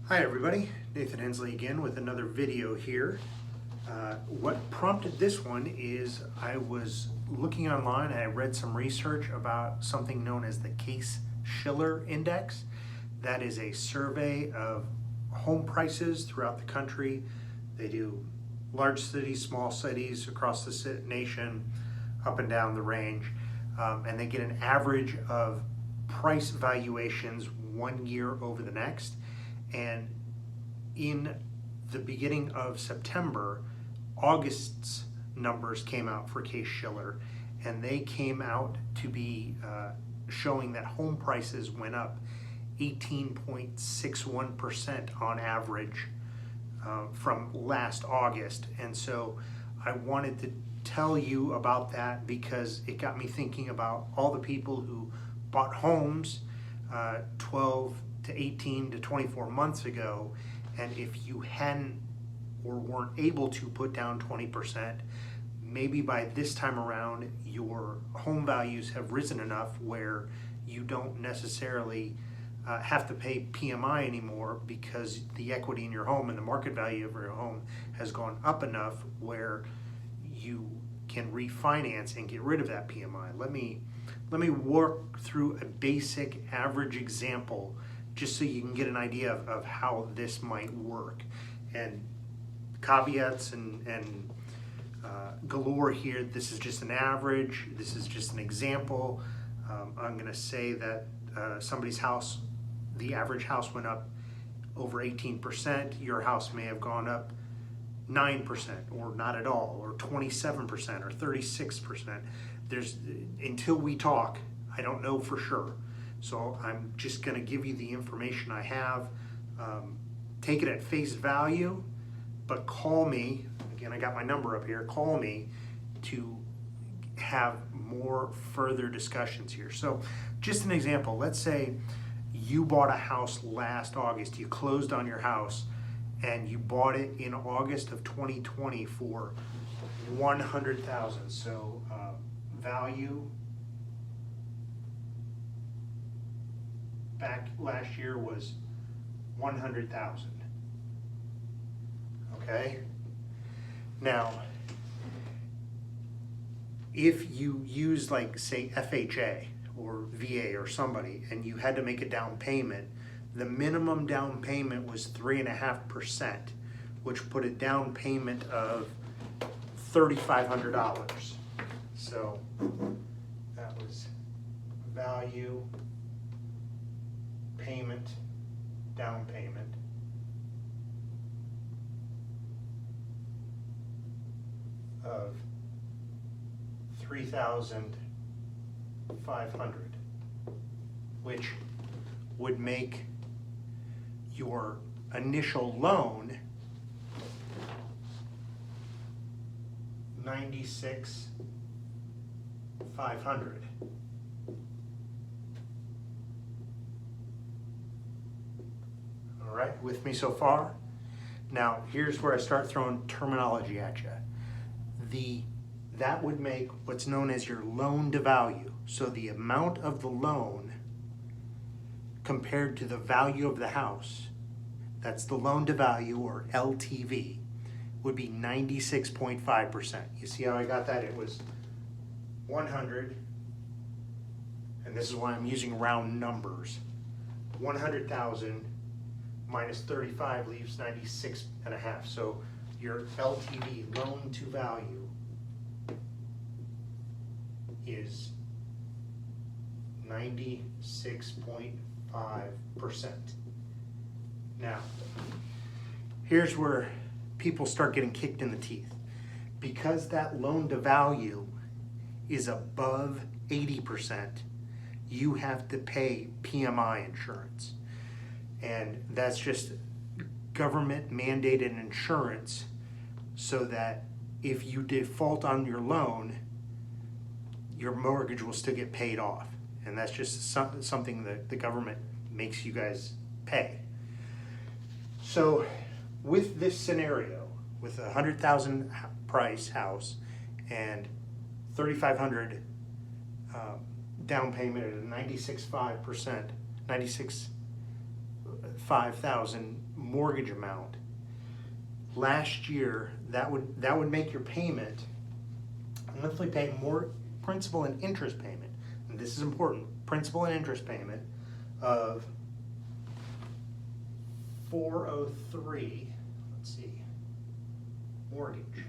Hi everybody, Nathan Hensley again with another video here. What prompted this one is I was looking online and I read some research about something known as the Case-Shiller Index. That is a survey of home prices throughout the country. They do large cities, small cities across the nation, up and down the range, and they get an average of price valuations 1 year over the next. And in the beginning of September, August's numbers came out for Case-Shiller, and they came out to be showing that home prices went up 18.61% on average from last August. And so I wanted to tell you about that because it got me thinking about all the people who bought homes 12 to 18 to 24 months ago, and if you hadn't or weren't able to put down 20%, maybe by this time around your home values have risen enough where you don't necessarily have to pay PMI anymore because the equity in your home and the market value of your home has gone up enough where you can refinance and get rid of that PMI. Let me work through a basic average example just so you can get an idea of how this might work. And caveats and galore here. This is just an average. This is just an example. I'm going to say that somebody's house, the average house went up over 18%. Your house may have gone up 9% or not at all, or 27% or 36%. Until we talk, I don't know for sure. So I'm just going to give you the information I have. Take it at face value, but call me. Again, I got my number up here. Call me to have more further discussions here. So just an example. Let's say you bought a house last August. You closed on your house and you bought it in August of 2020 for $100,000. So value back last year was $100,000. Okay? Now, if you use like say FHA or VA or somebody and you had to make a down payment, the minimum down payment was 3.5%, which put a down payment of $3,500. So that was value, payment, down payment, of $3,500, which would make your initial loan $96,500. All right, with me so far? Now, here's where I start throwing terminology at you. That would make what's known as your loan to value. So the amount of the loan compared to the value of the house, that's the loan to value, or LTV, would be 96.5%. You see how I got that? It was 100, and this is why I'm using round numbers. 100,000 minus 35 leaves 96.5. So your LTV, loan to value, is 96.5%. Now, here's where people start getting kicked in the teeth. Because that loan to value is above 80%, you have to pay PMI insurance. And that's just government mandated insurance so that if you default on your loan, your mortgage will still get paid off. And that's just something that the government makes you guys pay. So with this scenario, with a $100,000 price house and $3,500 down payment at a 96.5%, $5,000 mortgage amount. Last year, that would make your payment, monthly payment, more principal and interest payment, and this is important, principal and interest payment of $403, let's see, mortgage.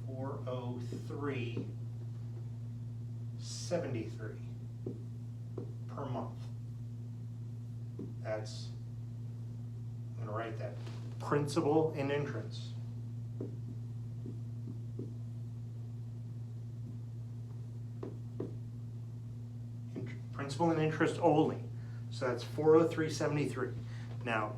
$403.73 per month. That's, I'm gonna write that, principal and interest. Principal and interest only. So that's $403.73. Now,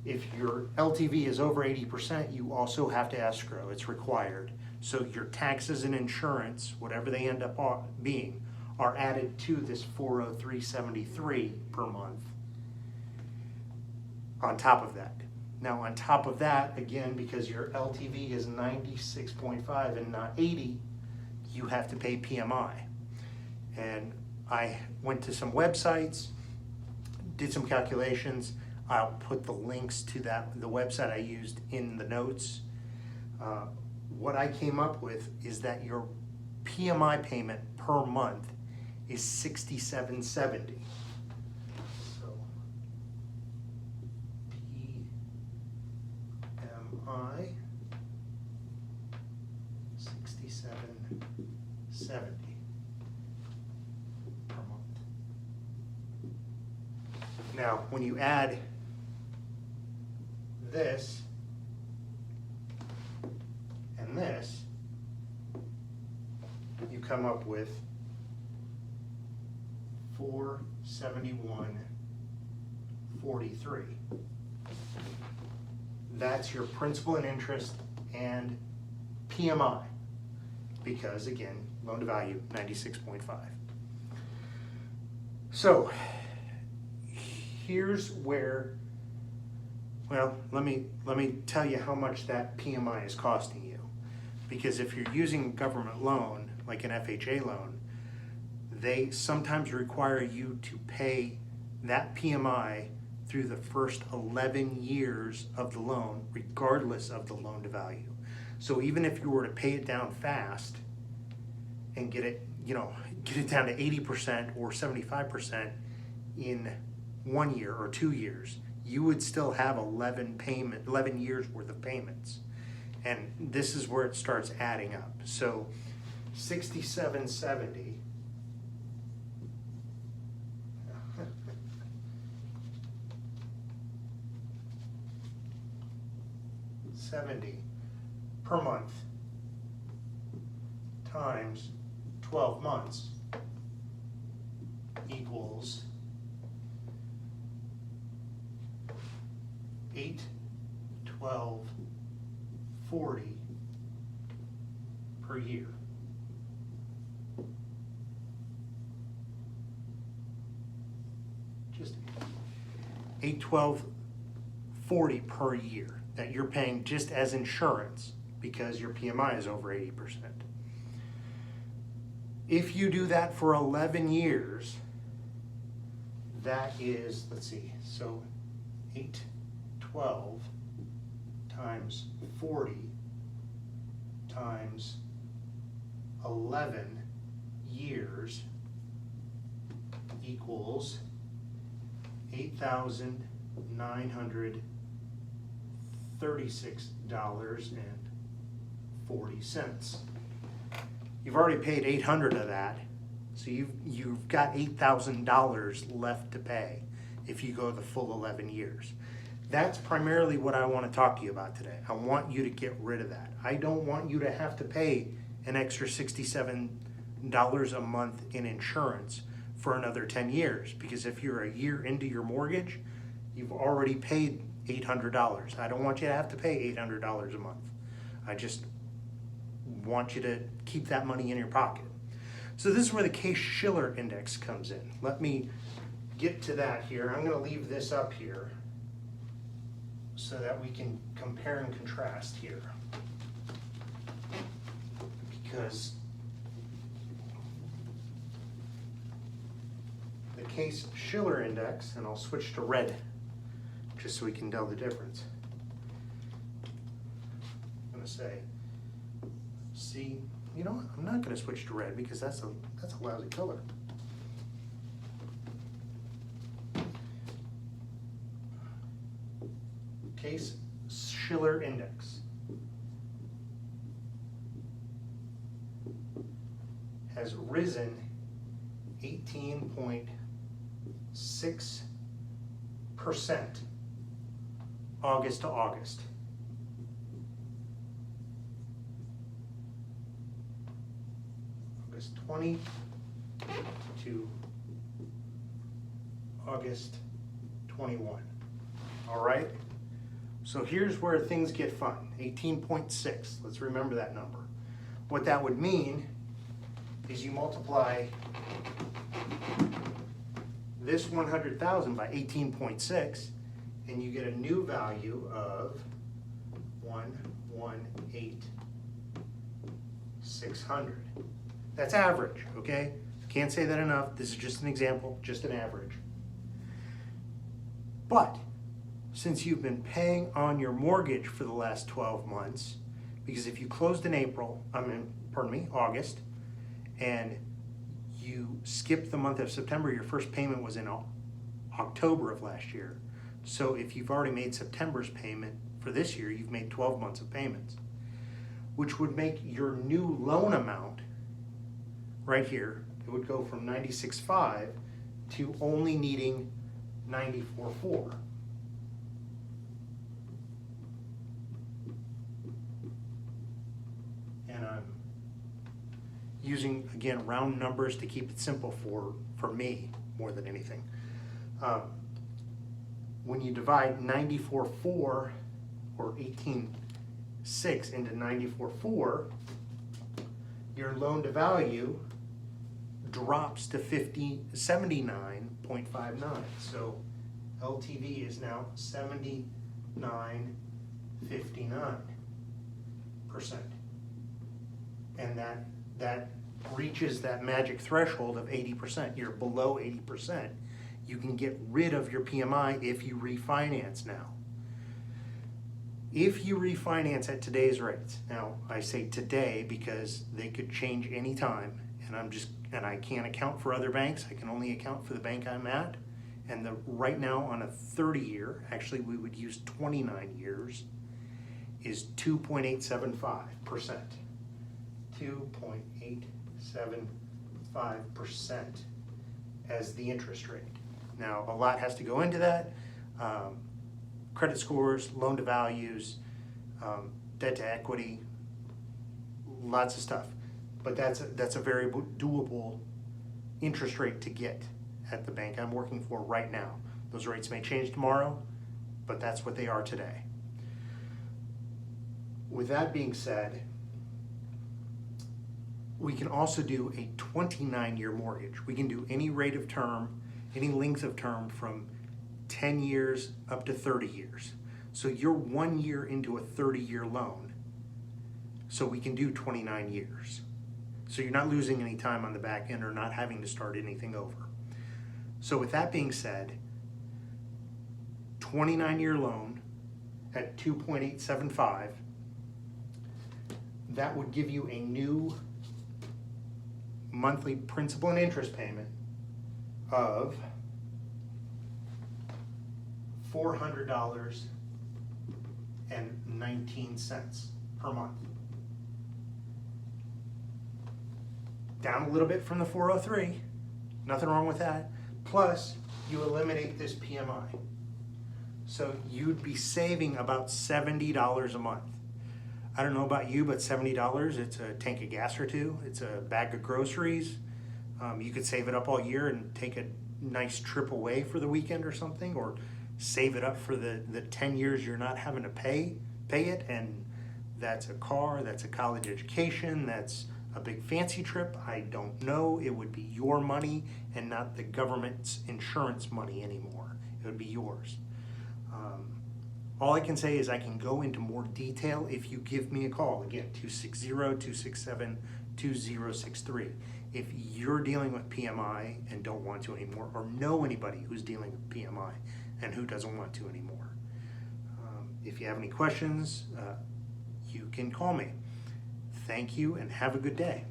if your LTV is over 80%, you also have to escrow. It's required. So your taxes and insurance, whatever they end up being, are added to this $403.73 per month on top of that. Now, on top of that, again, because your LTV is 96.5 and not 80, you have to pay PMI. And I went to some websites, did some calculations. I'll put the links to the website I used in the notes. What I came up with is that your PMI payment per month is $67.70. So PMI $67.70 per month. Now, when you add this and this, you come up with $471.43. That's your principal and interest and PMI, because again, loan to value 96.5. So here's where, well, let me tell you how much that PMI is costing you. Because if you're using a government loan, like an FHA loan, they sometimes require you to pay that PMI through the first 11 years of the loan, regardless of the loan to value. So even if you were to pay it down fast and get it down to 80% or 75% in 1 year or 2 years, you would still have 11 years worth of payments. And this is where it starts adding up. So $67.70 per month times 12 months equals 812.40 per year. Just 812.40 per year that you're paying just as insurance because your PMI is over 80%. If you do that for 11 years, that is, let's see, so 812 times 40 times 11 years equals $8,936.40. You've already paid $800 of that, so you've got $8,000 left to pay if you go the full 11 years. That's primarily what I want to talk to you about today. I want you to get rid of that. I don't want you to have to pay an extra $67 a month in insurance for another 10 years, because if you're a year into your mortgage, you've already paid $800. I don't want you to have to pay $800 a month. I just want you to keep that money in your pocket. So this is where the Case-Shiller index comes in. Let me get to that here. I'm going to leave this up here so that we can compare and contrast here. because the Case-Shiller index, and I'll switch to red just so we can tell the difference. I'm gonna say, see, you know what? I'm not gonna switch to red because that's a lousy color. Case-Shiller index has risen 18.6% August to August. August 20 to August 21. All right? So here's where things get fun. 18.6. Let's remember that number. What that would mean is you multiply this 100,000 by 18.6 and you get a new value of 118,600. That's average, okay? Can't say that enough. This is just an example, just an average. But since you've been paying on your mortgage for the last 12 months, because if you closed in August, and you skipped the month of September, your first payment was in October of last year. So if you've already made September's payment for this year, you've made 12 months of payments, which would make your new loan amount right here, it would go from 96.5 to only needing 94.4. And I'm using, again, round numbers to keep it simple for me more than anything. When you divide 94.4 or 18.6 into 94.4, your loan to value drops to 79.59. So LTV is now 79.59%. And that reaches that magic threshold of 80%. You're below 80%. You can get rid of your PMI if you refinance now. If you refinance at today's rates, now I say today because they could change anytime, and I can't account for other banks. I can only account for the bank I'm at. And right now on a 30-year, actually we would use 29 years, is 2.875%. 2.875% as the interest rate. Now, a lot has to go into that. Credit scores, loan to values, debt to equity, lots of stuff. But that's a very doable interest rate to get at the bank I'm working for right now. Those rates may change tomorrow, but that's what they are today. With that being said, we can also do a 29-year mortgage. We can do any rate of term, any length of term from 10 years up to 30 years. So you're 1 year into a 30-year loan, so we can do 29 years. So you're not losing any time on the back end or not having to start anything over. So with that being said, 29-year loan at 2.875, that would give you a new monthly principal and interest payment of $400.19 per month. Down a little bit from the 403, nothing wrong with that. Plus, you eliminate this PMI. So you'd be saving about $70 a month. I don't know about you, but $70, it's a tank of gas or two. It's a bag of groceries. You could save it up all year and take a nice trip away for the weekend or something, or save it up for the 10 years you're not having to pay it. And that's a car, that's a college education, that's a big fancy trip. I don't know. It would be your money and not the government's insurance money anymore. It would be yours. All I can say is I can go into more detail if you give me a call. Again, 260-267-2900. 2063. If you're dealing with PMI and don't want to anymore, or know anybody who's dealing with PMI and who doesn't want to anymore. If you have any questions, you can call me. Thank you and have a good day.